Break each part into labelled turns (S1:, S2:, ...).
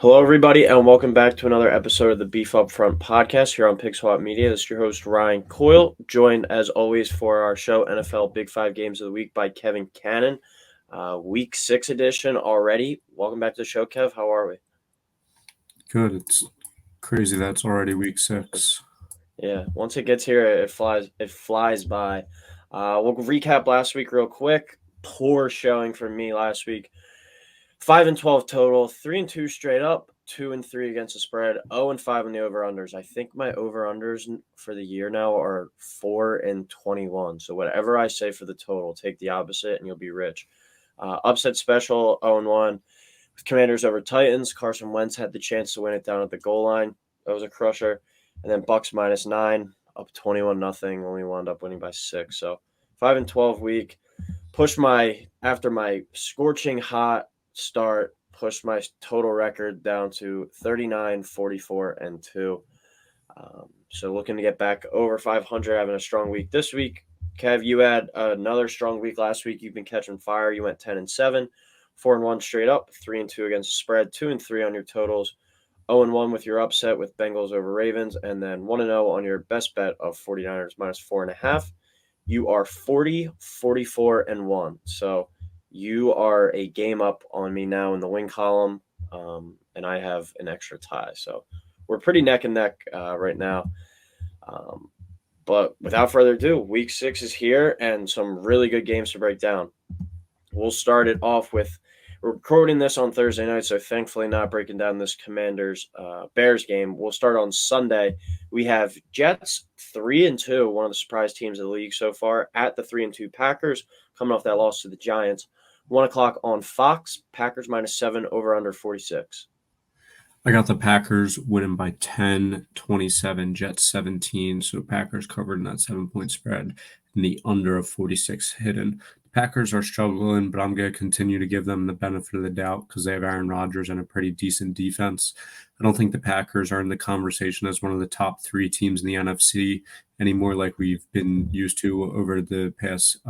S1: Hello, everybody, and welcome back to another episode of the Beef Up Front podcast here on Pig Swap Media. This is your host, Ryan Coyle, joined as always for our show, NFL Big Five Games of the Week by Kevin Cannon. Week 6 edition already. Welcome back to the show, Kev. How are we?
S2: Good. It's crazy that's already week 6.
S1: Yeah, once it gets here, it flies by. We'll recap last week real quick. Poor showing for me last week. 5-12 total, 3-2 straight up, 2-3 against the spread, 0-5 on the over-unders. I think my over-unders for the year now are 4-21. So whatever I say for the total, take the opposite and you'll be rich. Upset special, 0-1. With Commanders over Titans, Carson Wentz had the chance to win it down at the goal line. That was a crusher. And then Bucks -9, up 21-0, only wound up winning by 6. So 5-12 week. After my scorching hot start, pushed my total record down to 39, 44, and 2. So looking to get back over 500, having a strong week this week. Kev, you had another strong week last week. You've been catching fire. You went 10-7, 4-1 straight up, 3-2 against the spread, 2-3 on your totals, 0-1 with your upset with Bengals over Ravens, and then 1-0 on your best bet of 49ers -4.5. You are 40, 44, and 1. So you are a game up on me now in the win column, and I have an extra tie. So we're pretty neck and neck right now. But without further ado, week 6 is here and some really good games to break down. We'll start it off with, we're recording this on Thursday night, so thankfully not breaking down this Commanders Bears game. We'll start on Sunday. We have Jets 3-2, one of the surprise teams of the league so far, at the 3-2 Packers, coming off that loss to the Giants. 1 o'clock on Fox, Packers -7, over under 46.
S2: I got the Packers winning by 10, 27, Jets 17. So Packers covered in that 7-point spread and the under of 46 hidden. The Packers are struggling, but I'm going to continue to give them the benefit of the doubt because they have Aaron Rodgers and a pretty decent defense. I don't think the Packers are in the conversation as one of the top 3 teams in the NFC anymore, like we've been used to over the past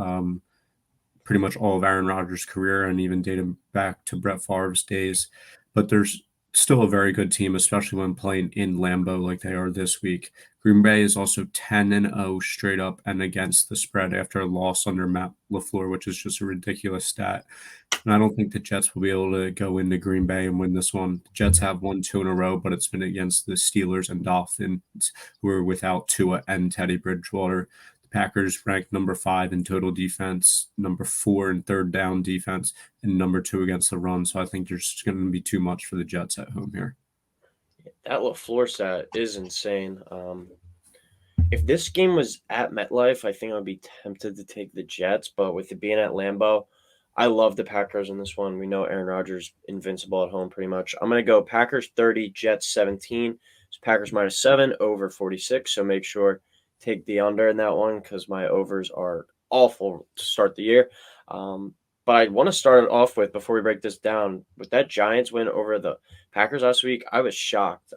S2: pretty much all of Aaron Rodgers' career and even dating back to Brett Favre's days. But there's still a very good team, especially when playing in Lambeau like they are this week. Green Bay is also 10-0 straight up and against the spread after a loss under Matt LaFleur, which is just a ridiculous stat. And I don't think the Jets will be able to go into Green Bay and win this one. The Jets have won 2 in a row, but it's been against the Steelers and Dolphins, who are without Tua and Teddy Bridgewater. Packers ranked number 5 in total defense, number 4 in third down defense, and number 2 against the run. So I think there's just going to be too much for the Jets at home here.
S1: That LaFleur stat is insane. If this game was at MetLife, I think I would be tempted to take the Jets, but with it being at Lambeau, I love the Packers in this one. We know Aaron Rodgers invincible at home pretty much. I'm going to go Packers 30, Jets 17. It's Packers -7, over 46, so make sure take the under in that one because my overs are awful to start the year. But I want to start it off with, before we break this down, with that Giants win over the Packers last week, I was shocked.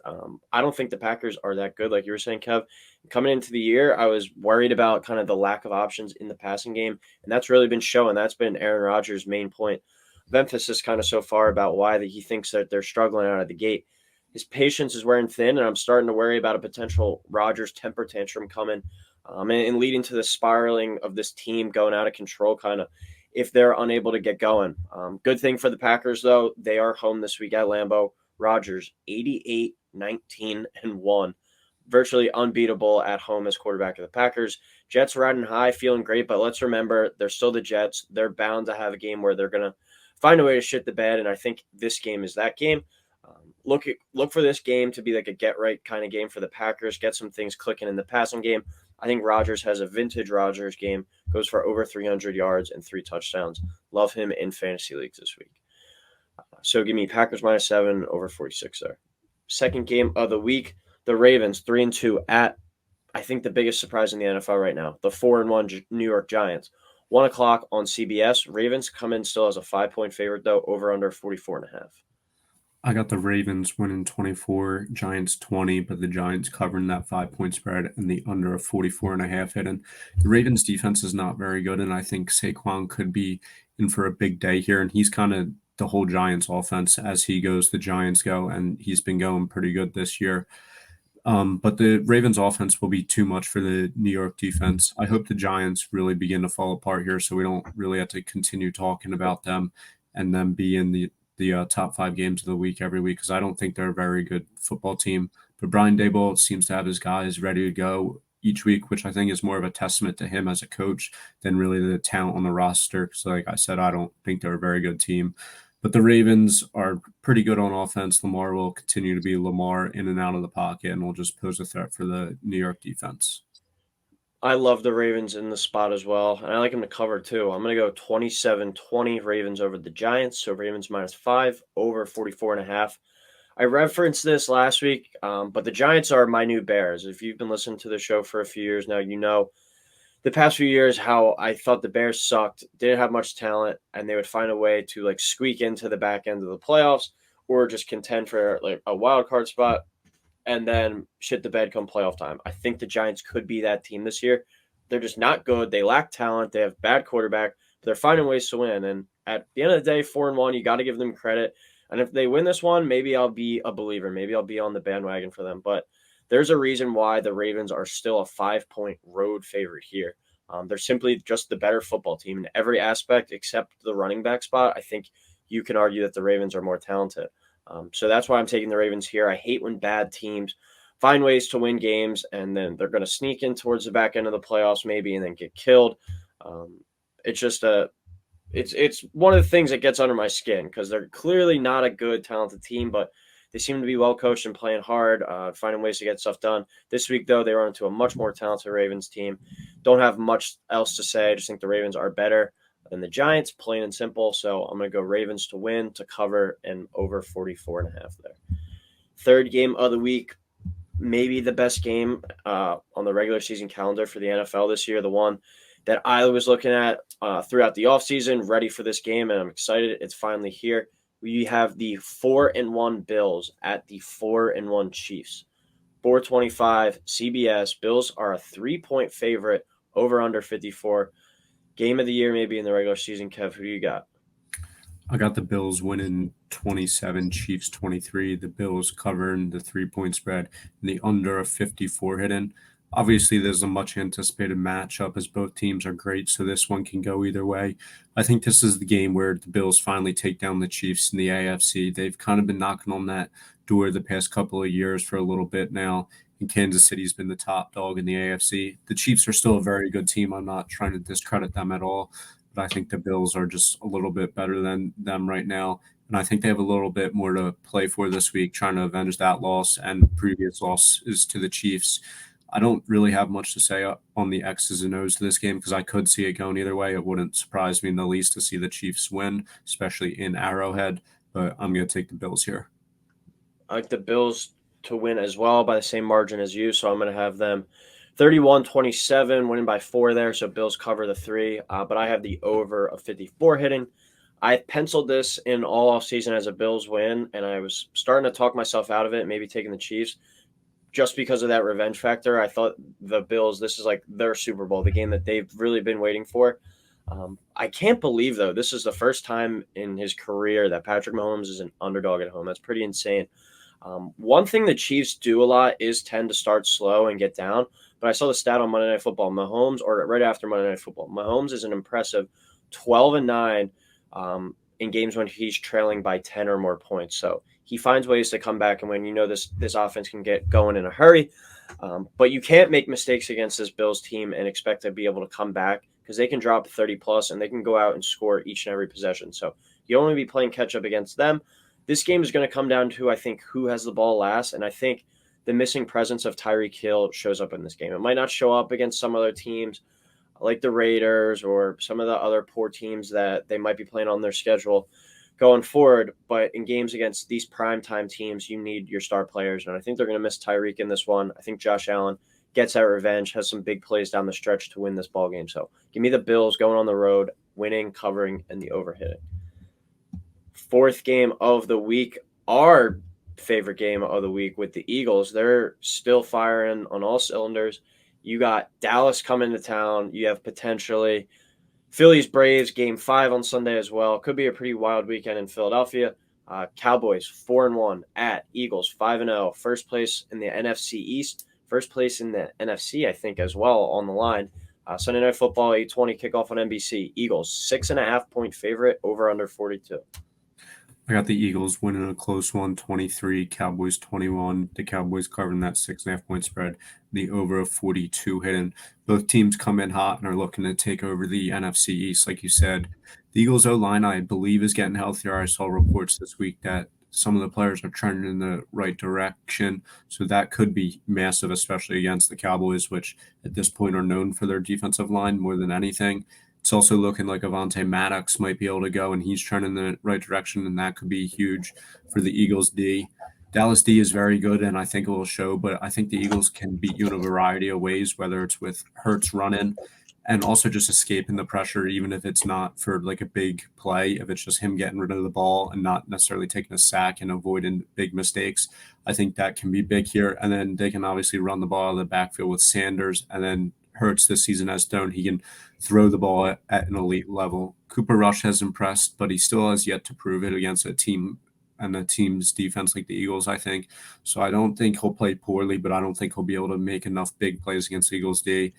S1: I don't think the Packers are that good, like you were saying, Kev. Coming into the year, I was worried about kind of the lack of options in the passing game, and that's really been showing. That's been Aaron Rodgers' main point of emphasis kind of so far about why he thinks that they're struggling out of the gate. His patience is wearing thin, and I'm starting to worry about a potential Rodgers temper tantrum coming and leading to the spiraling of this team going out of control kind of if they're unable to get going. Good thing for the Packers, though. They are home this week at Lambeau. Rodgers, 88, 19, and 1. Virtually unbeatable at home as quarterback of the Packers. Jets riding high, feeling great, but let's remember they're still the Jets. They're bound to have a game where they're going to find a way to shit the bed, and I think this game is that game. Look for this game to be like a get-right kind of game for the Packers, get some things clicking in the passing game. I think Rodgers has a vintage Rodgers game, goes for over 300 yards and 3 touchdowns. Love him in fantasy leagues this week. So give me Packers -7, over 46 there. Second game of the week, the Ravens 3-2 at, I think, the biggest surprise in the NFL right now, the 4-1 New York Giants. 1 o'clock on CBS. Ravens come in still as a 5-point favorite, though, over under 44.5.
S2: I got the Ravens winning 24, Giants 20, but the Giants covering that 5-point spread and the under of 44.5 hidden. The Ravens defense is not very good, and I think Saquon could be in for a big day here, and he's kind of the whole Giants offense. As he goes, the Giants go, and he's been going pretty good this year. But the Ravens offense will be too much for the New York defense. I hope the Giants really begin to fall apart here so we don't really have to continue talking about them and then be in the top 5 games of the week every week, because I don't think they're a very good football team. But Brian Daboll seems to have his guys ready to go each week, which I think is more of a testament to him as a coach than really the talent on the roster. So like I said, I don't think they're a very good team. But the Ravens are pretty good on offense. Lamar will continue to be Lamar in and out of the pocket and will just pose a threat for the New York defense.
S1: I love the Ravens in the spot as well, and I like them to cover too. I'm going to go 27-20 Ravens over the Giants. So Ravens -5 over 44.5. I referenced this last week, but the Giants are my new Bears. If you've been listening to the show for a few years now, you know the past few years how I thought the Bears sucked, didn't have much talent, and they would find a way to like squeak into the back end of the playoffs or just contend for like a wild card spot and then shit the bed come playoff time. I think the Giants could be that team this year. They're just not good. They lack talent. They have bad quarterback, but they're finding ways to win. And at the end of the day, 4-1, you got to give them credit. And if they win this one, maybe I'll be a believer. Maybe I'll be on the bandwagon for them. But there's a reason why the Ravens are still a 5-point road favorite here. They're simply just the better football team in every aspect except the running back spot. I think you can argue that the Ravens are more talented. So that's why I'm taking the Ravens here. I hate when bad teams find ways to win games and then they're going to sneak in towards the back end of the playoffs maybe and then get killed. It's just it's one of the things that gets under my skin because they're clearly not a good, talented team, but they seem to be well coached and playing hard, finding ways to get stuff done. This week, though, they run into a much more talented Ravens team. Don't have much else to say. I just think the Ravens are better than the Giants, plain and simple. So I'm going to go Ravens to win, to cover, and over 44.5 there. Third game of the week, maybe the best game on the regular season calendar for the NFL this year, the one that I was looking at throughout the offseason, ready for this game, and I'm excited. It's finally here. We have the 4-1 Bills at the 4-1 Chiefs. 425 CBS. Bills are a 3-point favorite over under 54. Game of the year, maybe in the regular season. Kev, who do you got?
S2: I got the Bills winning 27, Chiefs 23. The Bills covering the 3-point spread and the under of 54 hidden. Obviously, there's a much anticipated matchup as both teams are great, so this one can go either way. I think this is the game where the Bills finally take down the Chiefs in the AFC. They've kind of been knocking on that door the past couple of years for a little bit now, and Kansas City's been the top dog in the AFC. The Chiefs are still a very good team. I'm not trying to discredit them at all, but I think the Bills are just a little bit better than them right now. And I think they have a little bit more to play for this week, trying to avenge that loss and previous losses to the Chiefs. I don't really have much to say on the X's and O's to this game because I could see it going either way. It wouldn't surprise me in the least to see the Chiefs win, especially in Arrowhead, but I'm going to take the Bills here.
S1: I like the Bills to win as well by the same margin as you, so I'm going to have them 31-27, winning by 4 there, so Bills cover the 3, but I have the over of 54 hitting. I penciled this in all offseason as a Bills win, and I was starting to talk myself out of it, maybe taking the Chiefs. Just because of that revenge factor, I thought the Bills, this is like their Super Bowl, the game that they've really been waiting for. I can't believe, though, this is the first time in his career that Patrick Mahomes is an underdog at home. That's pretty insane. One thing the Chiefs do a lot is tend to start slow and get down. But I saw the stat on Monday Night Football. Mahomes, or right after Monday Night Football, Mahomes is an impressive 12-9 in games when he's trailing by 10 or more points. So he finds ways to come back and win. You know this offense can get going in a hurry. But you can't make mistakes against this Bills team and expect to be able to come back because they can drop 30-plus and they can go out and score each and every possession. So you only be playing catch-up against them. This game is going to come down to, I think, who has the ball last, and I think the missing presence of Tyreek Hill shows up in this game. It might not show up against some other teams like the Raiders or some of the other poor teams that they might be playing on their schedule going forward, but in games against these primetime teams, you need your star players, and I think they're going to miss Tyreek in this one. I think Josh Allen gets that revenge, has some big plays down the stretch to win this ball game. So give me the Bills going on the road, winning, covering, and the overhitting. Fourth game of the week, our favorite game of the week with the Eagles. They're still firing on all cylinders. You got Dallas coming to town. You have potentially Phillies Braves game 5 on Sunday as well. Could be a pretty wild weekend in Philadelphia. Cowboys 4-1 at Eagles 5-0. First place in the NFC East. First place in the NFC, I think, as well on the line. Sunday Night Football 8:20 kickoff on NBC. Eagles 6.5 point favorite over under 42.
S2: I got the Eagles winning a close one, 23, Cowboys 21. The Cowboys covering that 6.5 point spread, the over of 42 hidden. Both teams come in hot and are looking to take over the NFC East, like you said. The Eagles O-line, I believe, is getting healthier. I saw reports this week that some of the players are trending in the right direction. So that could be massive, especially against the Cowboys, which at this point are known for their defensive line more than anything. It's also looking like Avonte Maddox might be able to go, and he's trending in the right direction, and that could be huge for the Eagles D. Dallas D is very good, and I think it will show, but I think the Eagles can beat you in a variety of ways, whether it's with Hurts running and also just escaping the pressure, even if it's not for like a big play, if it's just him getting rid of the ball and not necessarily taking a sack and avoiding big mistakes. I think that can be big here. And then they can obviously run the ball out of the backfield with Sanders, and then Hurts this season has shown he can throw the ball at an elite level. Cooper Rush has impressed, but he still has yet to prove it against a team and a team's defense like the Eagles, I think. So I don't think he'll play poorly, but I don't think he'll be able to make enough big plays against the Eagles D.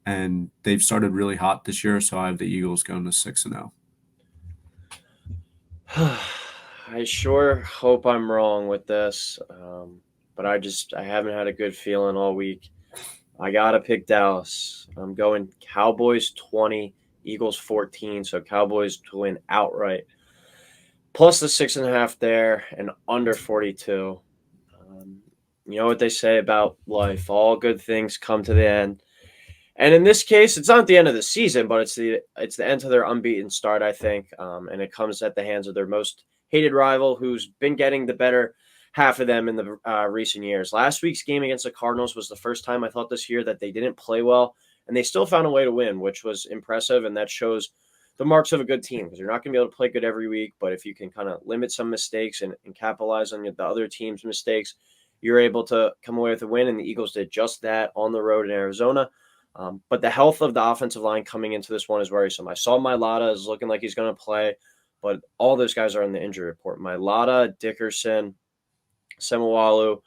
S2: And they've started really hot this year, so I have the Eagles going to 6-0.
S1: I sure hope I'm wrong with this, but I haven't had a good feeling all week. I gotta pick Dallas. I'm going Cowboys 20, Eagles 14, so Cowboys to win outright. Plus the 6.5 there and under 42. You know what they say about life: all good things come to the end. And in this case, it's not the end of the season, but it's the end of their unbeaten start, I think. And it comes at the hands of their most hated rival, who's been getting the better half of them in the recent years. Last week's game against the Cardinals was the first time I thought this year that they didn't play well, and they still found a way to win, which was impressive, and that shows the marks of a good team, because you're not going to be able to play good every week, but if you can kind of limit some mistakes and capitalize on the other team's mistakes, you're able to come away with a win, and the Eagles did just that on the road in Arizona. But the health of the offensive line coming into this one is worrisome. I saw Mailata is looking like he's going to play, but all those guys are in the injury report. Mailata, Dickerson, Semualu,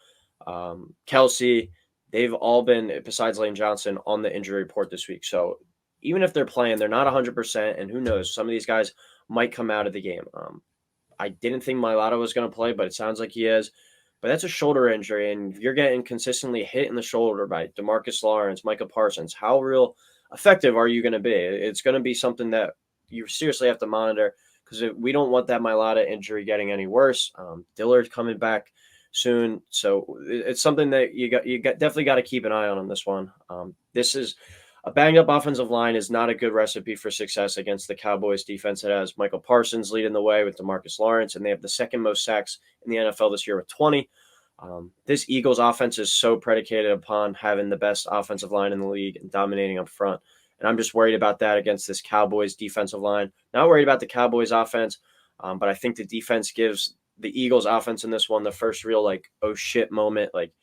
S1: Kelsey, they've all been, besides Lane Johnson, on the injury report this week. So even if they're playing, they're not 100%, and who knows, some of these guys might come out of the game. I didn't think Mailata was going to play, but it sounds like he is. But that's a shoulder injury, and if you're getting consistently hit in the shoulder by DeMarcus Lawrence, Micah Parsons, how real effective are you going to be? It's going to be something that you seriously have to monitor, because we don't want that Mailata injury getting any worse. Dillard's coming back soon, so it's something that you definitely got to keep an eye on this one. This is a banged-up offensive line is not a good recipe for success against the Cowboys defense that has Michael Parsons leading the way with DeMarcus Lawrence, and they have the second most sacks in the NFL this year with 20. This Eagles offense is so predicated upon having the best offensive line in the league and dominating up front. And I'm just worried about that against this Cowboys defensive line. Not worried about the Cowboys offense, but I think the defense gives the Eagles offense in this one the first real, like, oh shit moment. Like,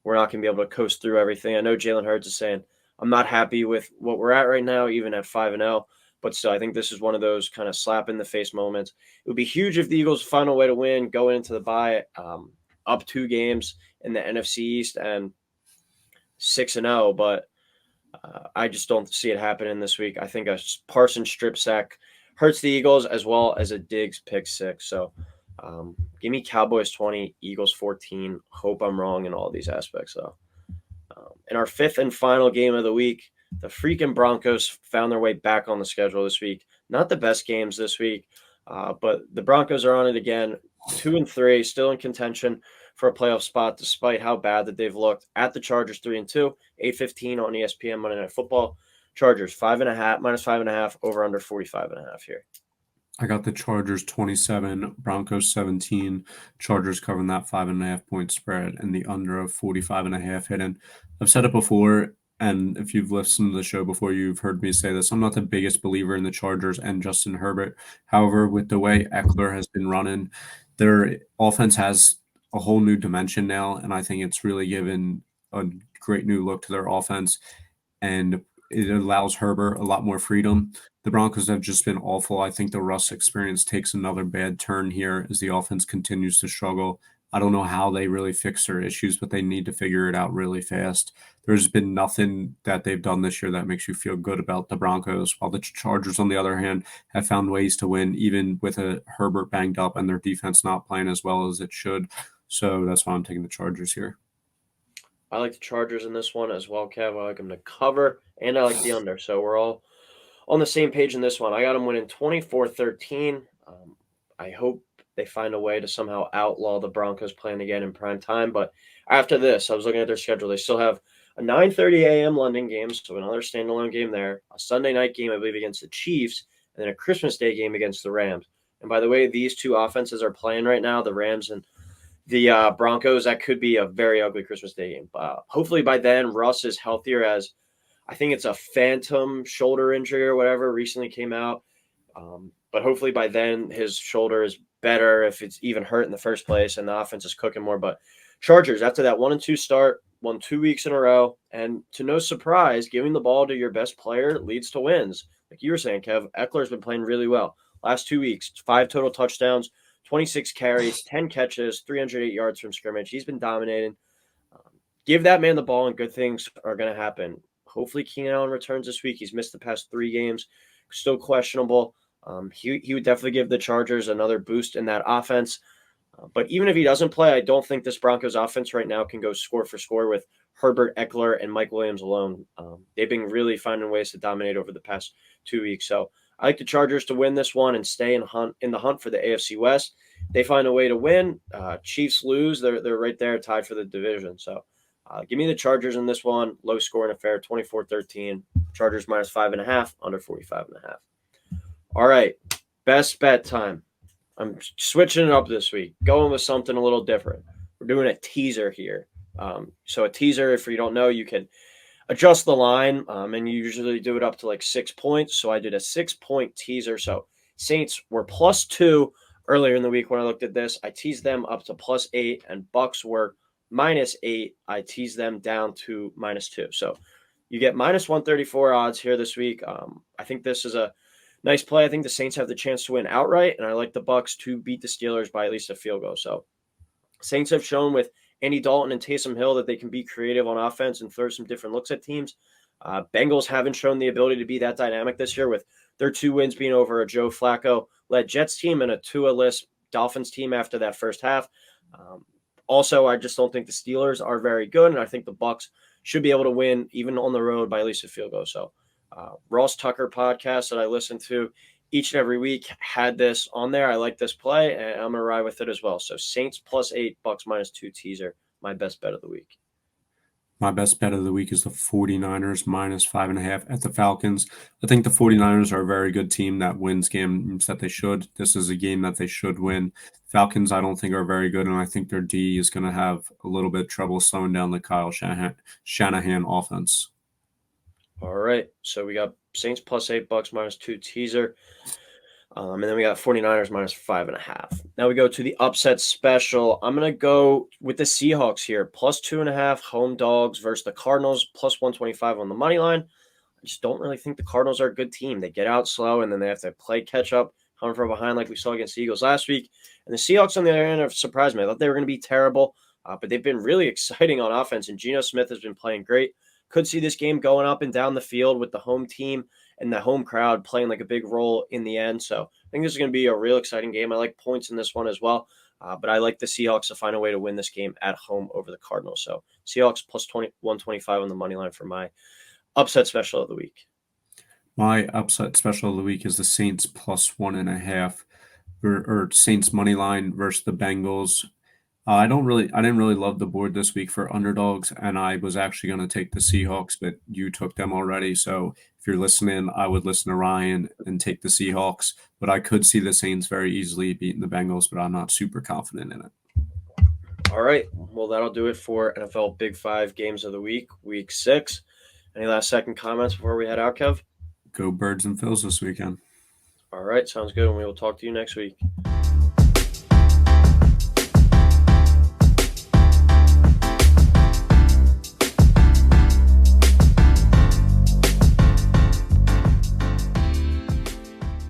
S1: we're not going to be able to coast through everything. I know Jalen Hurts is saying, I'm not happy with what we're at right now, even at 5-0. But still, I think this is one of those kind of slap in the face moments. It would be huge if the Eagles find a way to win, go into the bye, up 2 games in the NFC East and 6-0. But I just don't see it happening this week. I think a Parsons strip sack hurts the Eagles, as well as a Diggs pick 6. So give me Cowboys 20, Eagles 14. Hope I'm wrong in all these aspects, though. In our 5th and final game of the week, the freaking Broncos found their way back on the schedule this week. Not the best games this week, but the Broncos are on it again. 2-3, still in contention for a playoff spot, despite how bad that they've looked. At the Chargers, 3-2, 8:15 on ESPN Monday Night Football. Chargers 5.5, -5.5, over under 45.5 here.
S2: I got the Chargers 27, Broncos 17. Chargers covering that 5.5 point spread and the under of 45.5 hidden. I've said it before, and if you've listened to the show before, you've heard me say this. I'm not the biggest believer in the Chargers and Justin Herbert. However, with the way Eckler has been running, their offense has a whole new dimension now, and I think it's really given a great new look to their offense, and it allows Herbert a lot more freedom. The Broncos have just been awful. I think the Russ experience takes another bad turn here as the offense continues to struggle. I don't know how they really fix their issues, but they need to figure it out really fast. There's been nothing that they've done this year that makes you feel good about the Broncos, while the Chargers, on the other hand, have found ways to win, even with a Herbert banged up and their defense not playing as well as it should. So that's why I'm taking the Chargers here.
S1: I like the Chargers in this one as well, Kev. I like them to cover, and I like the under. So we're all on the same page in this one. I got them winning 24-13. I hope they find a way to somehow outlaw the Broncos playing again in prime time. But after this, I was looking at their schedule. They still have a 9:30 a.m. London game, so another standalone game there, a Sunday night game, I believe, against the Chiefs, and then a Christmas Day game against the Rams. And by the way, these two offenses are playing right now, the Rams and the Broncos. That could be a very ugly Christmas Day game. Hopefully by then, Russ is healthier, as I think it's a phantom shoulder injury or whatever recently came out. But hopefully by then his shoulder is better, if it's even hurt in the first place, and the offense is cooking more. But Chargers, after that 1-2 start, won 2 weeks in a row, and to no surprise, giving the ball to your best player leads to wins. Like you were saying, Kev, Eckler's been playing really well. Last 2 weeks, 5 total touchdowns, 26 carries, 10 catches, 308 yards from scrimmage. He's been dominating. Give that man the ball, and good things are going to happen. Hopefully Keenan Allen returns this week. He's missed the past 3 games, still questionable. He would definitely give the Chargers another boost in that offense. But even if he doesn't play, I don't think this Broncos offense right now can go score for score with Herbert, Eckler, and Mike Williams alone. They've been really finding ways to dominate over the past 2 weeks. So I like the Chargers to win this one and stay in the hunt for the AFC West. They find a way to win. Chiefs lose. They're right there tied for the division. So give me the Chargers in this one. Low scoring affair, 24-13. Chargers minus 5.5, under 45.5. All right, best bet time. I'm switching it up this week, going with something a little different. We're doing a teaser here. So a teaser, if you don't know, you can adjust the line, and you usually do it up to like 6 points. So I did a 6-point teaser. So Saints were +2 earlier in the week when I looked at this. I teased them up to +8, and Bucks were -8. I teased them down to -2. So you get -134 odds here this week. I think this is a nice play. I think the Saints have the chance to win outright, and I like the Bucks to beat the Steelers by at least a field goal. So Saints have shown with Andy Dalton and Taysom Hill that they can be creative on offense and throw some different looks at teams. Bengals haven't shown the ability to be that dynamic this year, with their 2 wins being over a Joe Flacco-led Jets team and a Tua-less Dolphins team after that first half. Also, I just don't think the Steelers are very good, and I think the Bucks should be able to win even on the road by at least a field goal. So Ross Tucker podcast that I listen to each and every week had this on there. I like this play, and I'm going to ride with it as well. So Saints +8, Bucks -2 teaser, my best bet of the week.
S2: My best bet of the week is the 49ers -5.5 at the Falcons. I think the 49ers are a very good team that wins games that they should. This is a game that they should win. Falcons, I don't think, are very good, and I think their D is going to have a little bit of trouble slowing down the Kyle Shanahan offense.
S1: All right, so we got Saints +8, Bucks -2 teaser. And then we got 49ers -5.5. Now we go to the upset special. I'm going to go with the Seahawks here. +2.5 home dogs versus the Cardinals, +125 on the money line. I just don't really think the Cardinals are a good team. They get out slow, and then they have to play catch up, coming from behind like we saw against the Eagles last week. And the Seahawks on the other end have surprised me. I thought they were going to be terrible, but they've been really exciting on offense, and Geno Smith has been playing great. Could see this game going up and down the field with the home team and the home crowd playing like a big role in the end. So I think this is going to be a real exciting game. I like points in this one as well, but I like the Seahawks to find a way to win this game at home over the Cardinals. So Seahawks +125 on the money line for my upset special of the week.
S2: My upset special of the week is the Saints +1.5, or Saints money line versus the Bengals. I didn't really love the board this week for underdogs, and I was actually going to take the Seahawks, but you took them already. So if you're listening, I would listen to Ryan and take the Seahawks, but I could see the Saints very easily beating the Bengals, but I'm not super confident in it.
S1: All right, well, that'll do it for NFL Big 5 games of the week 6. Any last second comments before we head out, Kev?
S2: Go Birds and Phils this weekend.
S1: All right, sounds good, and we will talk to you next week.